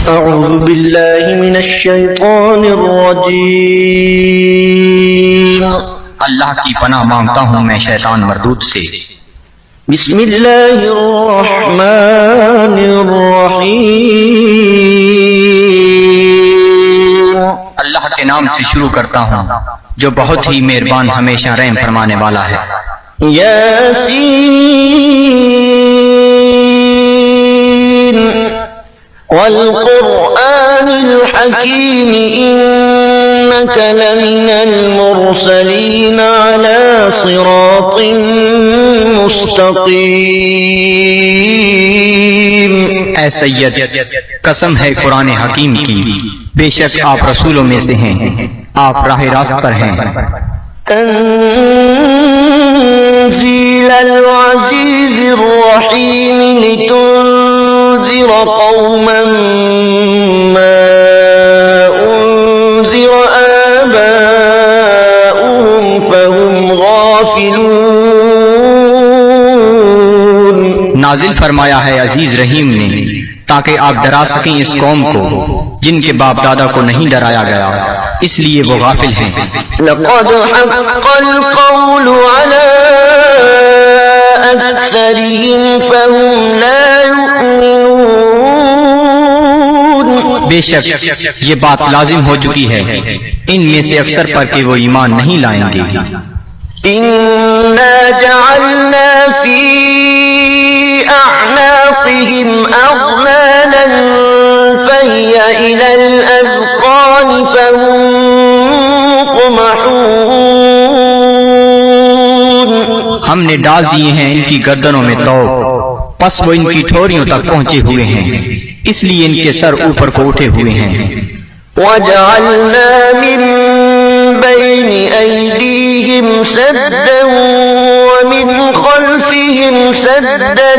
أعوذ بالله من الشيطان الرجيم اللہ کی پناہ مانگتا ہوں میں شیطان مردود سے۔ بسم الله الرحمن الرحيم اللہ کے نام سے شروع کرتا ہوں جو بہت ہی مہربان ہمیشہ رحم فرمانے والا ہے۔ ياسين والقرآن الحكيم إنك لمن المرسلين على صراط مستقيم۔ اے سید، قسم ہے قرآن حکیم کی، بے شک آپ رسولوں میں سے ہیں، آپ راہ راست پر ہیں۔ تنزيل العزيز الرحيم لتنذر قوما ما أنذر آباؤهم فهم غافلون۔ نازل فرمایا ہے عزیز رحیم نے تاکہ آپ ڈرا سکیں اس قوم کو جن کے باپ دادا کو نہیں ڈرایا گیا، اس لیے وہ غافل ہیں۔ لقد حق القول على أكثرهم فهم لا يؤمنون۔ بے شک یہ بات لازم ہو چکی ہے ان میں سے اکثر پر کہ وہ ایمان نہیں لائیں گے۔ إنا جعلنا في أعناقهم أغلالا فهي إلى الأذقان فهم مقمحون۔ ہم نے ڈال دیے ہیں ان کی گردنوں میں طوق، پس وہ ان کی ٹھوریوں تک پہنچے ہوئے ہیں، اس لیے ان کے سر اوپر کو اٹھے ہوئے ہیں۔ وجعلنا من بين أيديهم سدا ومن خلفهم سدا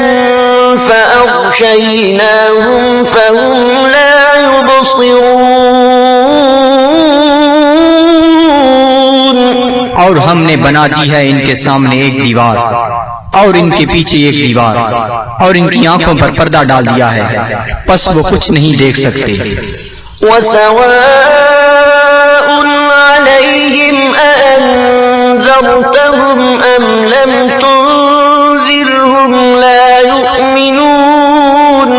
فأغشيناهم فهم لا يبصرون۔ اور ہم نے بنا دی ہے ان کے سامنے ایک دیوار اور ان کے پیچھے ایک دیوار، اور ان کی آنکھوں پر پردہ ڈال دیا ہے، پس وہ کچھ نہیں دیکھ سکتے۔ وسواء عليهم أأنذرتهم أم لم تنذرهم لا يؤمنون۔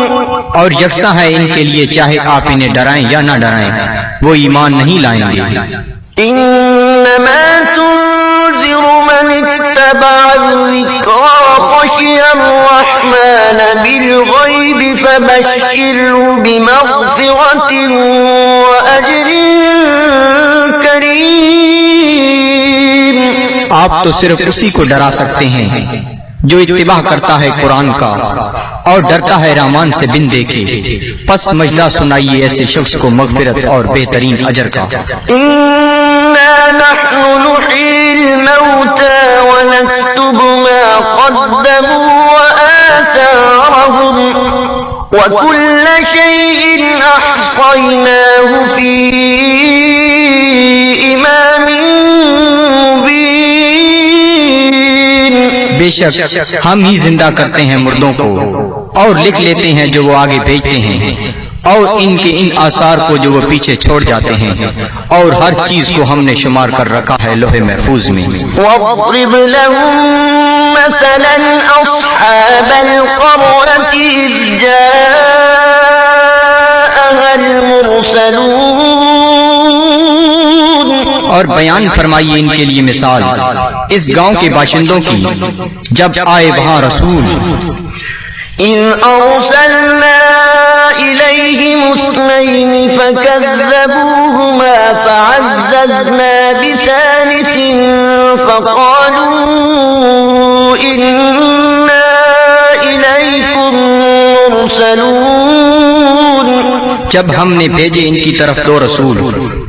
اور یکساں ہے ان کے لیے چاہے آپ انہیں ڈرائیں یا نہ ڈرائیں، وہ ایمان نہیں لائیں گے۔ إنما تنذر من اتبع الذكر وخشي الرحمن بالغيب فبشره بمغفرة وأجر كريم۔ آپ تو صرف اسی کو ڈرا سکتے ہیں جو اتباع کرتا ہے قرآن کا اور ڈرتا ہے رحمان سے بن دیکھے، پس مجزہ سنائیے ایسے شخص کو مغفرت اور بہترین اجر کا۔ إنا نحن نحيي الموتى ونكتب ما قدموا وآثارهم وكل شيء أحصيناه في إمام مبين۔ بے شک ہم ہی زندہ کرتے ہیں مردوں کو اور لکھ لیتے ہیں جو وہ آگے بھیجتے ہیں، اور ان کے ان آثار کو جو وہ پیچھے چھوڑ جاتے ہیں، اور ہر چیز کو ہم نے شمار کر رکھا ہے لوح محفوظ میں۔ واضرب لهم مثلا أصحاب القرية إذ جاءها المرسلون۔ اور بیان فرمائیے ان کے لیے مثال اس گاؤں کے باشندوں کی جب آئے وہاں رسول۔ إذ أرسلنا إليهم اثنين فكذبوهما فعززنا بثالث فقالوا إنا إليكم مرسلون۔ جب ہم نے بھیجے ان کی طرف دو رسول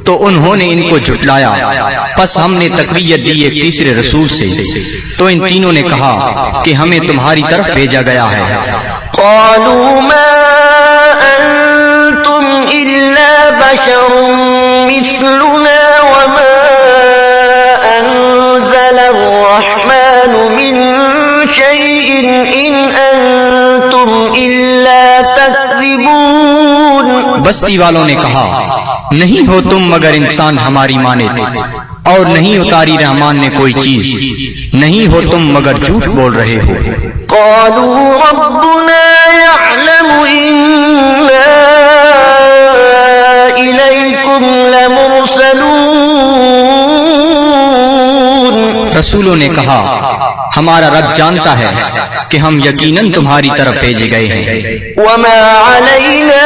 تو انہوں نے ان کو جھٹلایا، پس ہم نے تقویت دی ایک تیسرے رسول سے، تو ان تینوں نے کہا کہ ہمیں تمہاری طرف بھیجا گیا ہے۔ قالوا ما أنتم إلا بشر مثلنا وما أنزل الرحمن من شيء إن أنتم إلا تكذبون۔ بستی والوں نے کہا نہیں ہو تم مگر انسان ہماری مانند، اور نہیں اتاری رحمان نے کوئی چیز، نہیں ہو تم مگر جھوٹ بول رہے ہو۔ قالوا ربنا يعلم إنا إليكم لمرسلون۔ رسولوں نے کہا ہمارا رب جانتا ہے کہ ہم یقیناً تمہاری طرف بھیجے گئے ہیں، وما علينا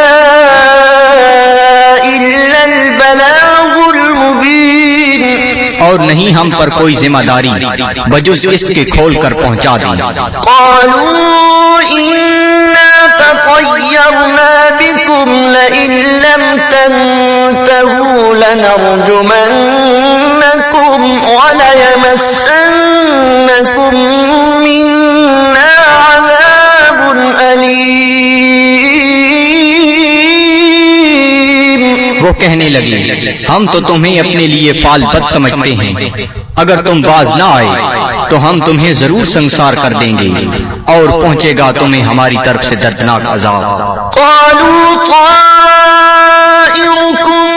إلا البلاغ المبين۔ اور نہیں ہم پر کوئی ذمہ داری بجز اس کے کھول کر پہنچا دیں۔ قالوا إنا تطيرنا بكم لئن لم تنتهوا لنرجمنكم وليمسنكم منا عذاب أليم۔ وہ کہنے لگے ہم تو تمہیں اپنے لیے فال بد سمجھتے ہیں، اگر تم باز نہ آئے تو ہم تمہیں ضرور سنسار کر دیں گے اور پہنچے گا تمہیں ہماری طرف سے دردناک عذاب۔ قالوا طائركم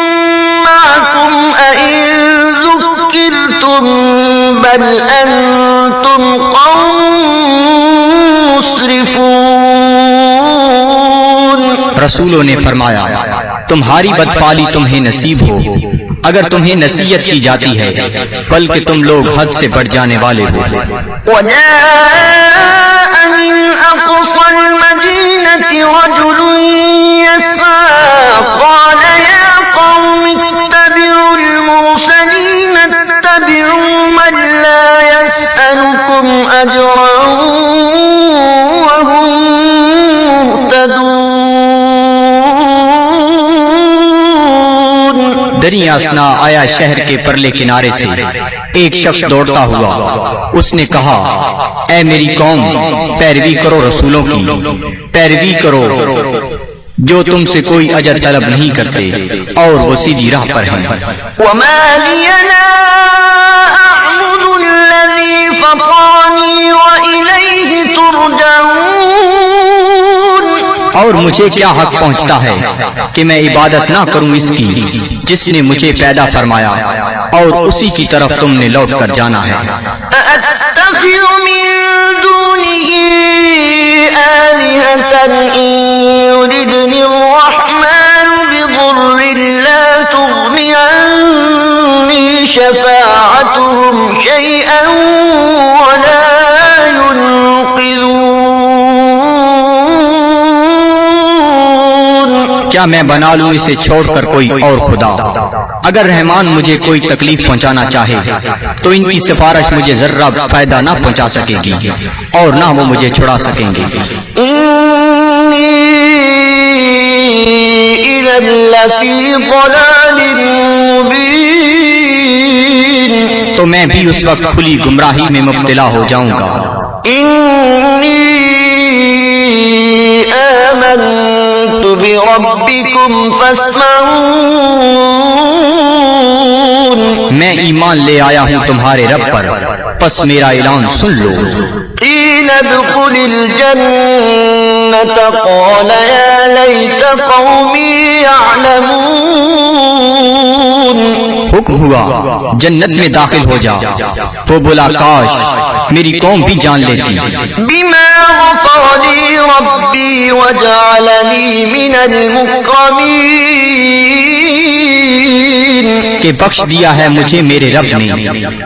معكم أئن ذكرتم بل أنتم قوم مسرفون۔ رسولوں نے فرمایا تمہاری بدفعلی تمہیں نصیب ہو اگر تمہیں نصیحت کی جاتی ہے، بلکہ تم لوگ حد سے بڑھ جانے والے ہو۔ وجاء من أقصى المدينة رجل يسعى قال يا قوم اتبعوا المرسلين اتبعوا من لا يسألكم أجرا وهم مهتدون۔ دریا اسنا آیا شہر کے پرلے کنارے سے ایک شخص دوڑتا ہوا، اس نے کہا اے میری قوم پیروی کرو رسولوں کی، پیروی کرو جو تم سے کوئی اجر طلب نہیں کرتے اور وہ سیدھی راہ پر ہیں۔ وما لي لا أعبد الذي فطرني وإليه ترجعون۔ اور مجھے کیا حق پہنچتا ہے کہ میں عبادت نہ کروں اس کی جس نے مجھے پیدا فرمایا اور اسی کی طرف تم نے لوٹ کر جانا ہے۔ أأتخذ من دونه آلهة إن يردني الرحمن بضر لا تغني عني شفاعتهم شيئا ولا ينقذون۔ کیا میں بنا لوں اسے چھوڑ کر کوئی اور خدا؟ اگر رحمان مجھے کوئی تکلیف پہنچانا چاہے تو ان کی سفارش مجھے ذرہ فائدہ نہ پہنچا سکے گی اور نہ وہ مجھے چھڑا سکیں گے۔ إني إذا لفي ضلال مبين۔ تو میں بھی اس وقت کھلی گمراہی میں مبتلا ہو جاؤں گا۔ إني آمنت بربكم فاسمعون۔ میں ایمان لے آیا ہوں تمہارے رب پر، پس میرا اعلان سن لو۔ قيل ادخل الجنة قال يا ليت قومي يعلمون۔ حکم ہوا جنت میں داخل ہو جا، وہ بولا کاش میری قوم بھی جان لیتی بما غفر لي ربي وجعلني من المكرمين۔ کہ بخش دیا ہے مجھے میرے رب نے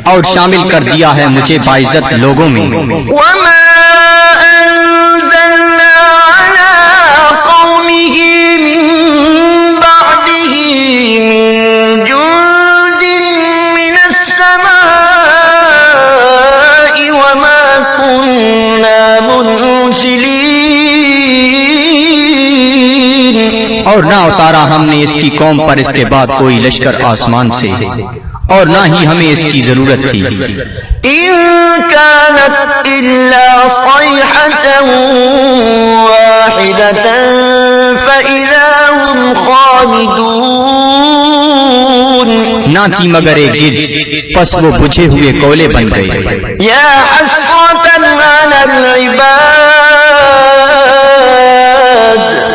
اور شامل کر دیا ہے مجھے باعزت لوگوں میں۔ وما أنزلنا على قومه من بعده من جند من السماء وما كنا منزلين۔ اور نہ اتارا ہم نے اس کی قوم پر اس کے بعد کوئی لشکر آسمان سے، اور نہ ہی ہمیں اس کی ضرورت تھی۔ إن كانت إلا صيحة واحدة فإذا هم خامدون۔ نہ تھی مگر ایک گرج، پس وہ بجھے ہوئے کولے بن گئے۔ يا حسرة على العباد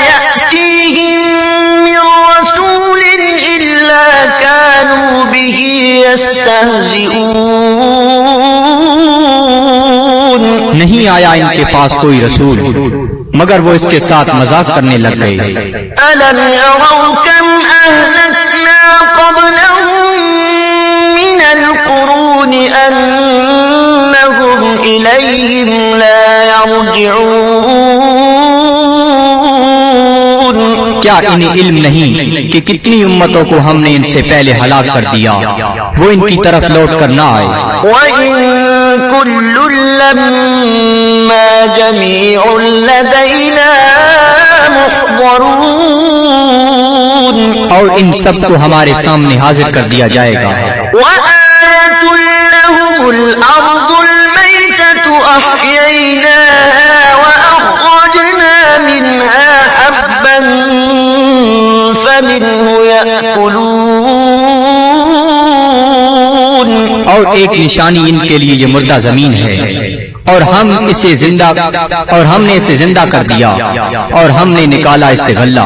يأتيهم من رسول إلا كانوا به يستهزئون نہیں آیا ان کے پاس کوئی رسول مگر وہ اس کے ساتھ مذاق کرنے لگ گئے ألم يروا كم أهلكنا قبلهم من القرون أنهم إليهم لا يرجعون کیا انہیں علم نہیں کہ کتنی امتوں کو ہم نے ان سے پہلے ہلاک کر دیا وہ ان کی طرف لوٹ کر نہ آئے وَإِن كُلٌّ لَّمَّا جَمِيعٌ لَّدَيْنَا مُحْضَرُونَ اور ان سب کو ہمارے سامنے حاضر کر دیا جائے گا وَآيَةٌ لَّهُمُ الْأَرْضُ الْمَيْتَةُ أَحْيَيْنَاهَا وَأَخْرَجْنَا مِنْهَا حَبًّا فَمِنْهُ يَأْكُلُونَ اور ایک نشانی ان کے لیے یہ مردہ زمین ہے اور ہم نے اسے زندہ کر دیا اور ہم نے نکالا اس سے غلہ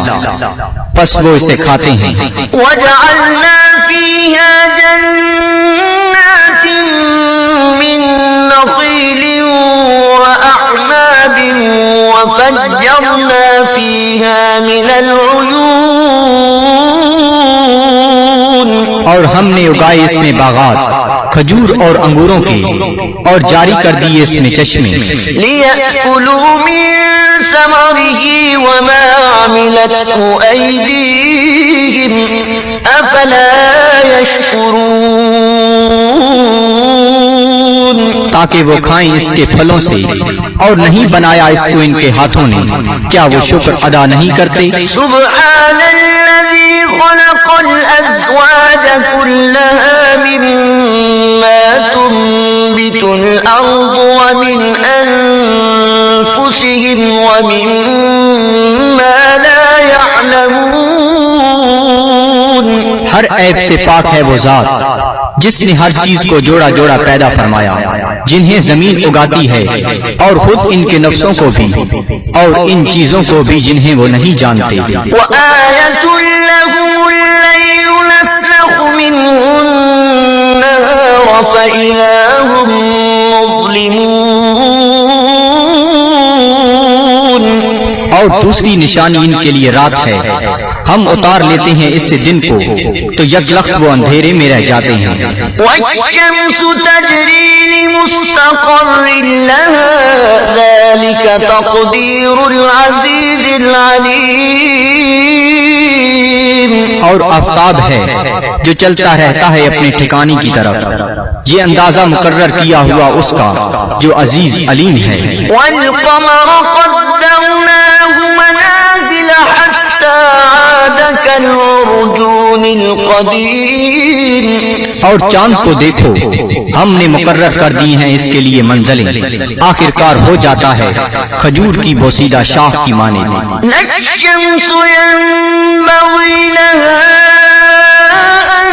پس وہ اسے کھاتے ہیں وَجَعَلْنَا فِيهَا جَنَّاتٍ مِّن نَّخِيلٍ وَأَعْنَابٍ وَفَجَّرْنَا فِيهَا مِنَ الْعُيُونِ اور ہم نے اگائے اس میں باغات کھجور اور انگوروں کے اور جاری کر دیے اس میں چشمے لِيَأْكُلُوا مِن ثَمَرِهِ وَمَا عَمِلَتْهُ أَيْدِيهِمْ أَفَلَا يَشْكُرُونَ تاکہ وہ کھائیں اس کے پھلوں سے اور نہیں بنایا اس کو ان کے ہاتھوں نے کیا وہ شکر ادا نہیں کرتے سبحان الذي خلق الأزواج كلها مما تنبت الأرض ومن أنفسهم ومما لا يعلمون ہر عیب سے پاک ہے وہ ذات جس نے ہر چیز کو جوڑا جوڑا پیدا فرمایا جنہیں زمین اگاتی ہے اور خود ان کے نفسوں کو بھی اور ان چیزوں کو بھی جنہیں وہ نہیں جانتے وآية لهم الليل نسلخ منه النهار فإذا هم مظلمون اور دوسری نشانی ان کے لیے رات ہے ہم اتار لیتے ہیں اس سے دن کو تو یک لخت وہ اندھیرے میں رہ جاتے ہیں والشمس تجري لمستقر لها ذلك تقدير العزيز العليم اور آفتاب ہے جو چلتا رہتا ہے اپنے ٹھکانے کی طرف یہ اندازہ مقرر کیا ہوا اس کا جو عزیز علیم ہے والقمر قدرناه منازل حتى عاد كالعرجون القديم اور چاند کو دیکھو ہم نے مقرر کر دی ہیں اس کے لیے منزلیں آخر کار ہو جاتا ہے کھجور کی بوسیدہ شاخ کی مانند لا الشمس ينبغي لها أن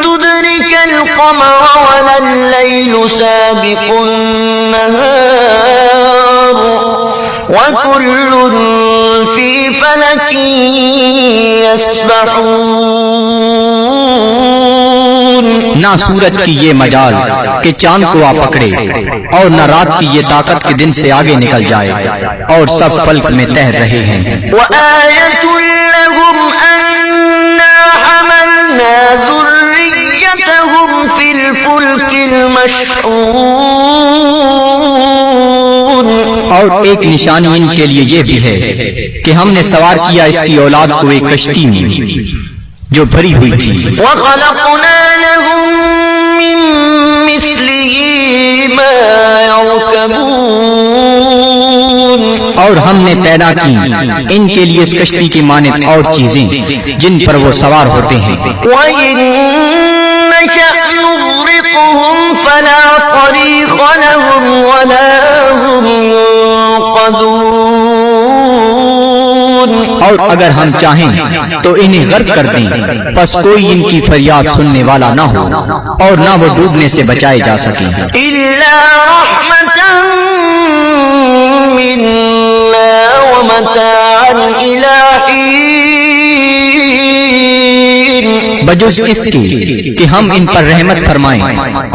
تدرك القمر ولا الليل سابق النهار وكل في فلك يسبحون نہ سورج کی یہ مجال کہ چاند کو آ پکڑے اور نہ رات کی یہ طاقت کے دن سے آگے نکل جائے اور سب فلک میں تیر رہے ہیں وآية لهم أنا حملنا ذريتهم في الفلك المشحون اور ایک نشانی ان کے لیے یہ بھی ہے کہ ہم نے سوار کیا اس کی اولاد کو ایک کشتی میں جو بھری ہوئی تھی وخلقنا لهم من مثله ما يركبون اور ہم نے پیدا کی ان کے لیے اس کشتی کی مانند اور چیزیں جن پر وہ سوار ہوتے ہیں وإن نشأ نغرقهم فلا صريخ لهم ولا هم ينقذون اور اگر ہم چاہیں تو انہیں غرق کر دیں پس کوئی ان کی فریاد سننے والا نہ ہو اور نہ وہ ڈوبنے سے بچائے جا سکیں إلا رحمة منا ومتاعا إلى حين بجز اس کے کہ ہم ان پر رحمت فرمائیں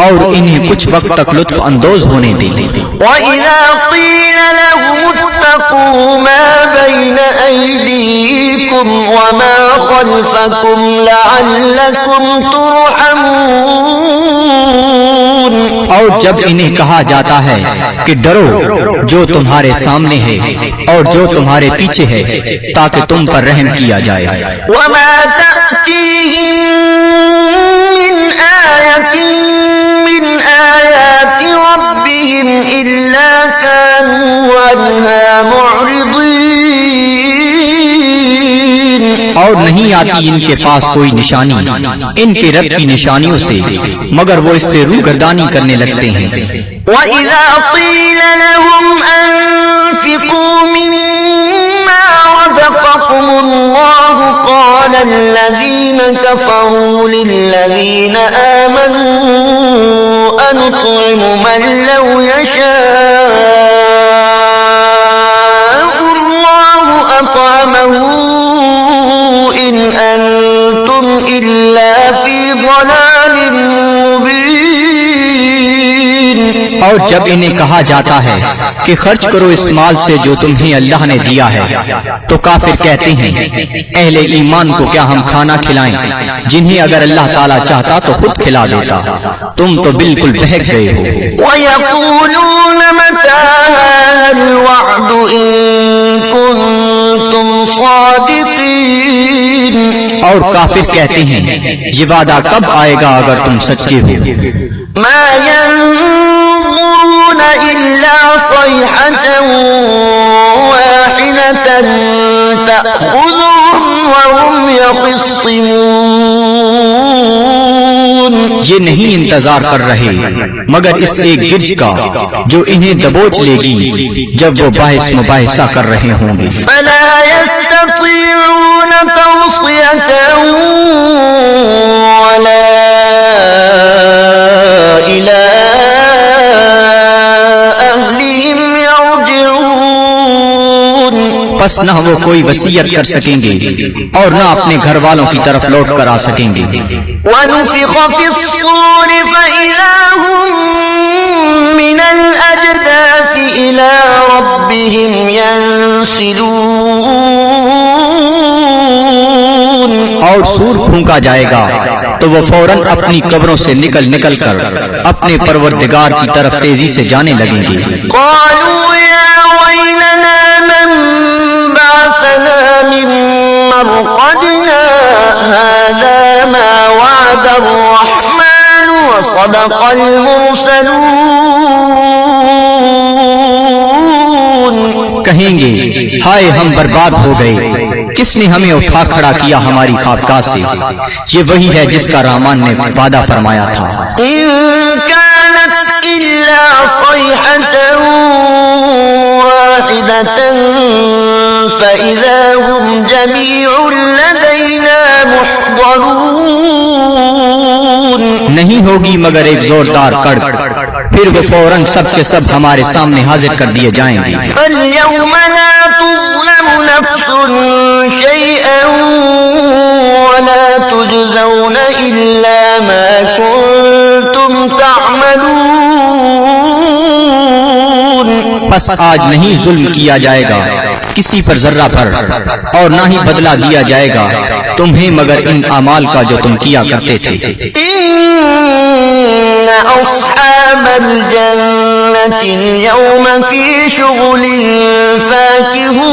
اور انہیں کچھ وقت تک لطف اندوز ہونے دیں۔ وَإِذَا قِيلَ لَهُمُ اتَّقُوا مَا بَيْنَ أَيْدِيكُمْ وَمَا خَلْفَكُمْ لَعَلَّكُمْ تُرْحَمُونَ، اور جب انہیں کہا جاتا ہے کہ ڈرو جو تمہارے سامنے ہے اور جو تمہارے پیچھے ہے تاکہ تم پر رحم کیا جائے۔ وَمَا تَأْتِيهِم مِّنْ آيَةٍ مِّنْ آيَاتِ رَبِّهِمْ إِلَّا كَانُوا عَنْهَا مُعْرِضِينَ، اور نہیں آتی ان کے پاس کوئی نشانی ان کے رب کی نشانیوں سے مگر وہ اس سے روگردانی کرنے لگتے ہیں۔ وَإِذَا قِيلَ لَهُمْ أَنفِقُوا مِمَّا رَزَقَكُمُ اللَّهُ قَالَ الَّذِينَ كَفَرُوا لِلَّذِينَ آمَنُوا أَنُطْعِمُ مَن لَّوْ يَشَاءُ اللَّهُ أَطْعَمَهُ إِنْ أَنتُمْ إِلَّا فِي ضَلَالٍ مُّبِينٍ۔ اور جب انہیں کہا جاتا ہے کہ خرچ کرو اس مال سے جو تمہیں اللہ نے دیا ہے تو کافر کہتے ہیں اہل ایمان کو کیا ہم کھانا کھلائیں جنہیں اگر اللہ تعالیٰ چاہتا تو خود کھلا دیتا، تم تو بالکل بہک گئے ہو۔ وَيَقُولُونَ مَتَىٰ هَٰذَا الْوَعْدُ إِن كُنتُمْ صَادِقِينَ، اور کافر کہتے ہیں یہ وعدہ کب آئے گا اگر تم سچے ہو۔ مَا يَنظُرُونَ إِلَّا صَيْحَةً وَاحِدَةً تَأْخُذُهُمْ وَهُمْ يَخِصِّمُونَ، یہ نہیں انتظار کر رہے مگر اس ایک گرج کا جو انہیں دبوچ لے گی جب وہ باحث مباحثہ کر رہے ہوں گے۔ فَلَا يَسْتَطِيعُونَ تَوْصِيَةً وَلَا إِلَىٰ أَهْلِهِمْ يَرْجِعُونَ، پس نہ وہ کوئی وصیت کر سکیں گے اور نہ اپنے گھر والوں کی طرف لوٹ کر آ سکیں گے۔ وَنُفِخَ فِي الصُّورِ فَإِذَا هُم مِّنَ الْأَجْدَاثِ إِلَىٰ رَبِّهِمْ يَنسِلُونَ، اور سور پھونکا جائے گا تو وہ فوراً اپنی قبروں سے نکل کر اپنے پروردگار کی طرف تیزی سے جانے لگیں گے۔ قَالُوا يَا وَيْلَنَا مَن بَعَثَنَا مِن مَّرْقَدِنَا هَٰذَا مَا وَعَدَ الرَّحْمَٰنُ وَصَدَقَ الْمُرْسَلُونَ، کہیں گے ہائے ہم برباد ہو گئے، کس نے ہمیں اٹھا کھڑا کیا ہماری خوابگاہ سے؟ یہ وہی ہے جس کا رحمان نے وعدہ فرمایا تھا۔ إِن كَانَتْ إِلَّا صَيْحَةً وَاحِدَةً فَإِذَا هُمْ جَمِيعٌ لَّدَيْنَا مُحْضَرُونَ، نہیں ہوگی مگر ایک زوردار کڑک، پھر وہ فوراً سب کے سب ہمارے سامنے حاضر کر دیے جائیں گے۔ فَالْيَوْمَ لَا تُظْلَمُ نَفْسٌ شَيْئًا وَلَا تُجْزَوْنَ إِلَّا مَا كُنتُمْ تَعْمَلُونَ، پس آج نہیں ظلم کیا جائے گا کسی پر ذرہ پر اور نہ ہی بدلہ دیا جائے گا تمہیں مگر ان اعمال کا جو تم کیا کرتے تھے۔ إِنَّ أَصْحَابَ الْجَنَّةِ الْيَوْمَ فِي شُغُلٍ فَاكِهُونَ،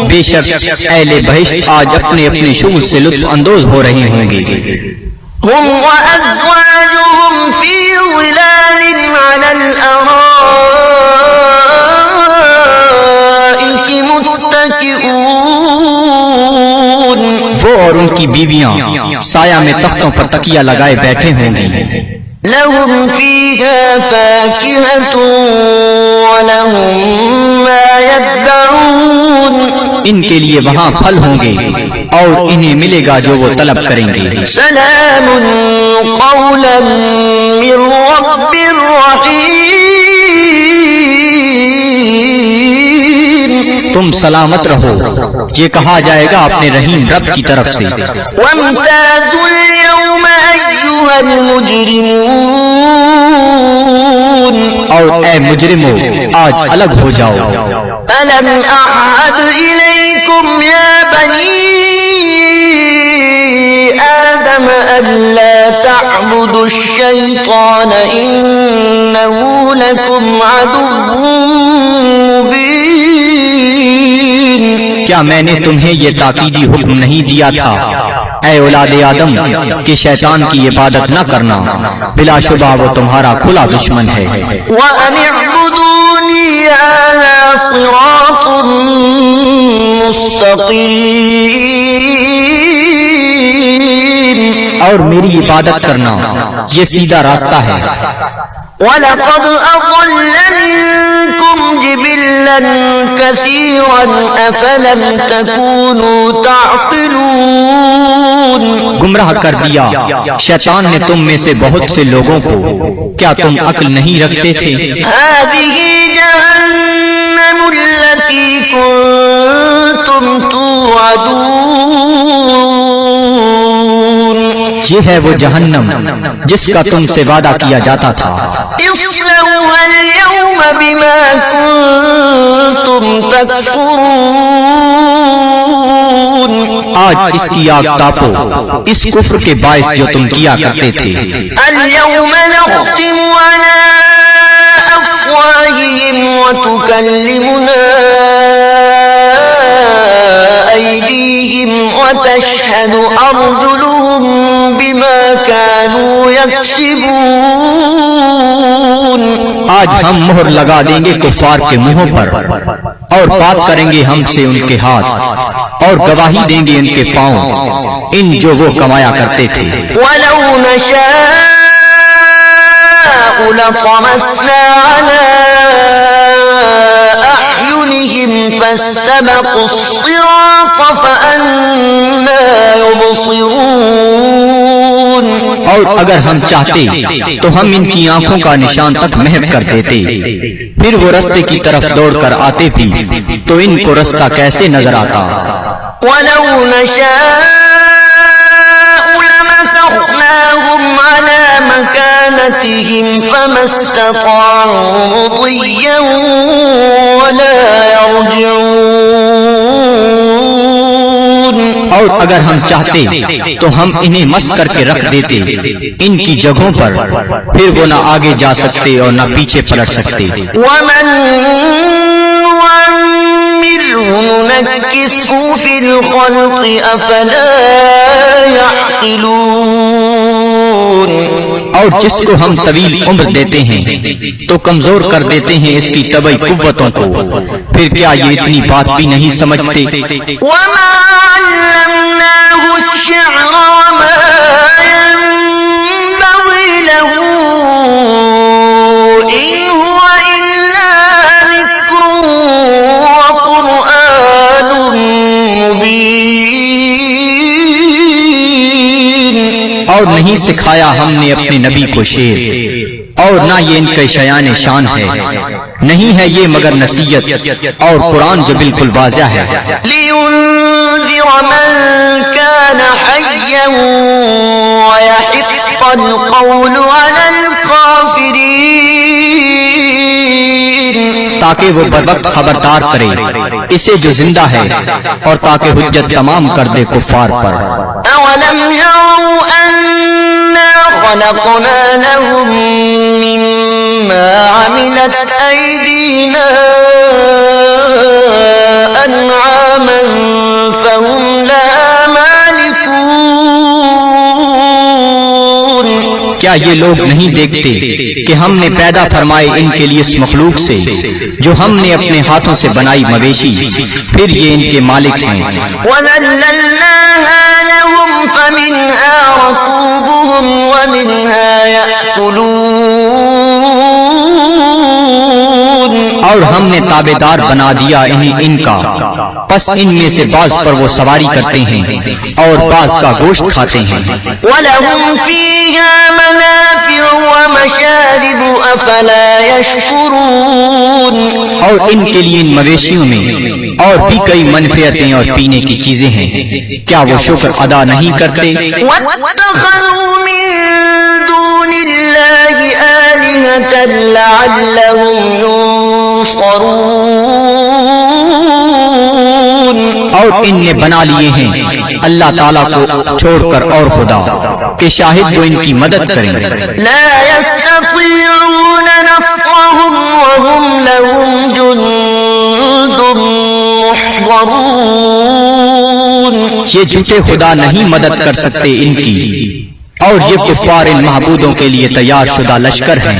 بے شک اہل بہشت آج اپنے اپنے شغل سے لطف اندوز ہو رہے ہوں گے۔ هُمْ وَأَزْوَاجُهُمْ فِي ظِلَالٍ عَلَى الْأَرَائِكِ مُتَّكِئُونَ، وہ اور ان کی بیویاں سایہ میں تختوں پر تکیہ لگائے بیٹھے ہوں گی۔ لَهُمْ فِيهَا فَاكِهَةٌ وَلَهُم مَّا يَدَّعُونَ، ان کے لیے وہاں پھل ہوں گے اور انہیں ملے گا جو وہ طلب کریں گے۔ سلام قولا من رب رحیم، تم سلامت رہو، یہ کہا جائے گا اپنے رحیم رب کی طرف سے۔ وامتازوا اليوم أيها المجرمون، اور اے مجرمو آج الگ ہو جاؤ۔ ألم أعهد إليكم يا بني آدم ألا تعبدوا الشيطان إنه لكم عدو مبين۔ کیا میں نے تمہیں یہ تاکیدی حکم نہیں دیا تھا اے اولاد آدم کہ شیطان کی عبادت نہ کرنا، بلا شبہ وہ تمہارا کھلا دشمن ہے۔ وأن اعبدوني هذا صراط مستقيم، اور میری عبادت کرنا یہ سیدھا راستہ ہے۔ وَلَقَدْ أَضَلَّ مِنكُمْ جِبِلًّا كَثِيرًا أَفَلَمْ تَكُونُوا تَعْقِلُونَ، گمراہ کر دیا شیطان نے تم میں سے بہت سے لوگوں کو، کیا تم عقل نہیں رکھتے تھے؟ هَذِهِ جَهَنَّمُ الَّتِي كُنتُمْ تُوعَدُونَ، یہ ہے وہ جہنم جس کا تم سے وعدہ کیا جاتا تھا۔ اصلوها اليوم بما كنتم تكفرون، آج اس کی آگ تاپو اس کفر کے باعث جو تم کیا کرتے تھے۔ اليوم نختم على أفواههم وتكلمنا أيديهم وتشهد أرجلهم بما كانوا يكسبون، آج ہم مہر لگا دیں گے کفار کے منہوں پر، اور بات کریں گے ہم سے ان کے ہاتھ، اور گواہی دیں گے ان کے پاؤں ان جو وہ کمایا کرتے تھے۔ ولو نشاء لطمسنا على أعينهم فاستبقوا الصراط فأنى يبصرون، اور اگر ہم چاہتے تو ہم ان کی آنکھوں کا نشان تک محو کر دیتے، پھر وہ رستے کی طرف دوڑ کر آتے بھی تو ان کو رستہ کیسے نظر آتا۔ ولو نشاء لمسخناهم على مكانتهم فما استطاعوا مضيا ولا يرجعون، اور اگر ہم چاہتے تو ہم انہیں مس کر کے رکھ دیتے ان کی جگہوں پر، پھر وہ نہ آگے جا سکتے اور نہ پیچھے پلٹ سکتے۔ ومن نعمره ننكسه في الخلق أفلا يعقلون، اور جس کو ہم طویل عمر دیتے ہیں تو کمزور کر دیتے ہیں اس کی طبعی قوتوں کو، پھر کیا یہ اتنی بات بھی نہیں سمجھتے؟ وما علمناه الشعر وما ينبغي له إن هو إلا ذكر وقرآن مبين، اور نہیں سکھایا ہم نے اپنے نبی کو شعر، اور نہ یہ ان کے شایان شان ہے، نہیں ہے یہ مگر نصیحت اور قرآن جو بالکل واضح ہے۔ لينذر من كان حيا ويحق القول على الكافرين، تاکہ وہ بروقت خبردار کرے اسے جو زندہ ہے، اور تاکہ حجت تمام کر دے کفار پر۔ أولم يروا أنا خلقنا لهم مما عملت أيدينا أنعاما فهم لها مالكون، کیا یہ لوگ نہیں دیکھتے کہ ہم نے پیدا فرمائے ان کے لیے اس مخلوق سے جو ہم نے اپنے ہاتھوں سے بنائی مویشی، پھر یہ ان کے مالک ہیں۔ وَذَلَّلْنَاهَا لَهُمْ فَمِنْهَا رَكُوبُهُمْ وَمِنْهَا يَأْكُلُونَ، اور اور ہم نے تابعدار بنا دیا انہیں ان کا، پس ان میں سے بعض پر وہ سواری کرتے ہیں اور بعض کا گوشت کھاتے ہیں۔ وَلَهُمْ فِيهَا مَنَافِعُ وَمَشَارِبُ أَفَلَا يَشْكُرُونَ، اور ان کے لیے ان مویشیوں میں اور بھی کئی منفعتیں اور پینے کی چیزیں ہیں، کیا وہ شکر ادا نہیں کرتے؟ وَاتَّخَذُوا مِن دُونِ اللَّهِ آلِهَةً لَعَلَّهُمْ يُنصَرُونَ، اور ان نے بنا لیے ہیں اللہ تعالیٰ کو چھوڑ کر اور خدا کہ شاہد وہ ان کی مدد کریں۔ لا يستطيعون نصرهم وهم لهم جند محضرون، یہ جھوٹے خدا نہیں مدد کر سکتے ان کی، اور یہ کفار ان معبودوں کے لیے تیار شدہ لشکر ہیں۔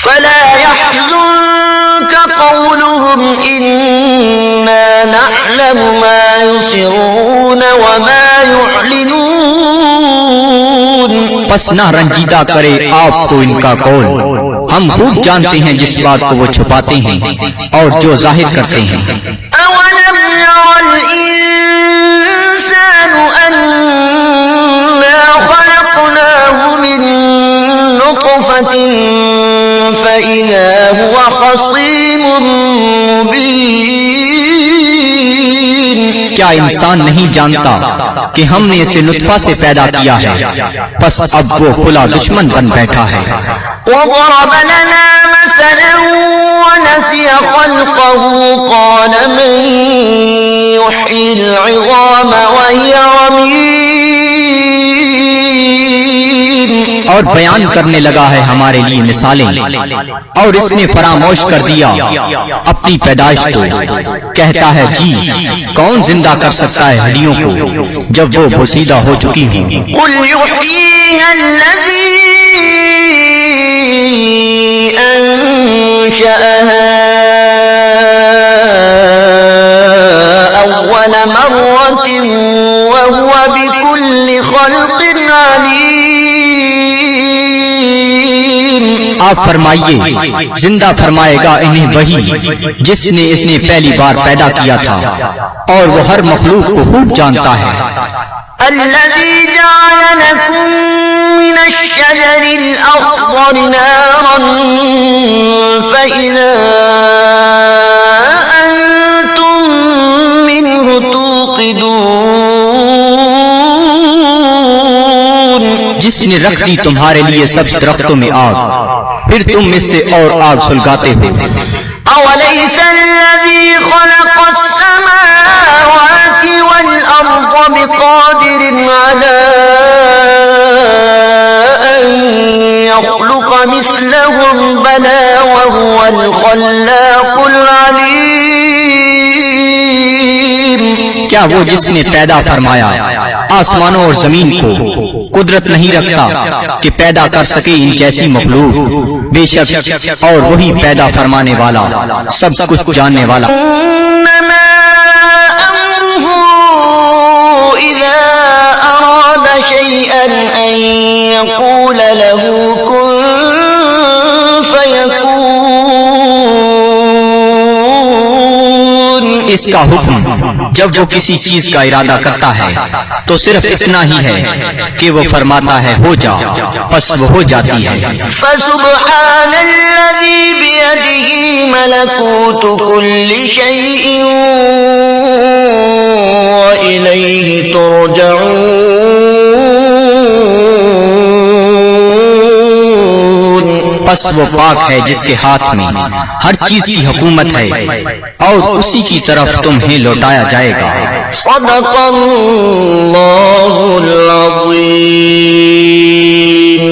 فلا يحزنك قولهم إنا نعلم ما يسرون وما يعلنون، پس نہ رنجیدہ کرے آپ کو ان کا قول، ہم خوب جانتے ہیں جس بات کو وہ چھپاتے ہیں اور جو ظاہر کرتے ہیں۔ أولم ير الإنسان أنا خلقناه من نطفة فإذا هو خصيم مبين، کیا انسان نہیں جانتا کہ ہم نے اسے نطفہ سے پیدا کیا ہے، پس اب وہ کھلا دشمن بن بیٹھا ہے۔ وضرب لنا مثلا ونسي خلقه قال من يحيي العظام وهي رميم، اور بیان کرنے لگا ہے ہمارے لیے مثالیں، اور اس نے فراموش کر دیا اپنی پیدائش کو، کہتا ہے جی کون زندہ کر سکتا ہے ہڈیوں کو جب وہ بوسیدہ ہو چکی ہوں؟ قل يحييها الذي أنشأها أول مرة وهو بكل خلق عليم، آپ فرمائیے زندہ فرمائے گا انہیں وہی جس نے اس نے پہلی بار پیدا کیا تھا، اور وہ ہر مخلوق کو خوب جانتا ہے۔ الذي جعل لكم من الشجر الأخضر نارا فإذا أنتم منه توقدون، جس نے رکھ دی تمہارے لیے سب درختوں میں آگ، پھر تم اس سے اور آگ سلگاتے ہو۔ أوليس الذي خلق السماوات والأرض بقادر على أن يخلق مثلهم بلى وهو الخلاق العليم، کیا وہ جس نے پیدا فرمایا آسمانوں اور زمین کو قدرت نہیں رکھتا کہ پیدا کر سکے ان جیسی مخلوق؟ بے شک اور وہی پیدا فرمانے والا، سب کچھ جاننے والا۔ إنما أمره إذا أراد شيئا أن يقول له كن فيكون، اس کا حکم جب وہ کسی چیز کا ارادہ کرتا ہے تو صرف اتنا ہی ہے کہ وہ فرماتا ہے ہو جا، پس وہ ہو جاتی ہے۔ فسبحان الذي بيده ملكوت كل شيء وإليه ترجعون، پس وہ پاک ہے جس کے ہاتھ میں ہر چیز کی حکومت ہے اور اسی کی طرف تمہیں لوٹایا جائے گا۔ صدق اللہ العظیم۔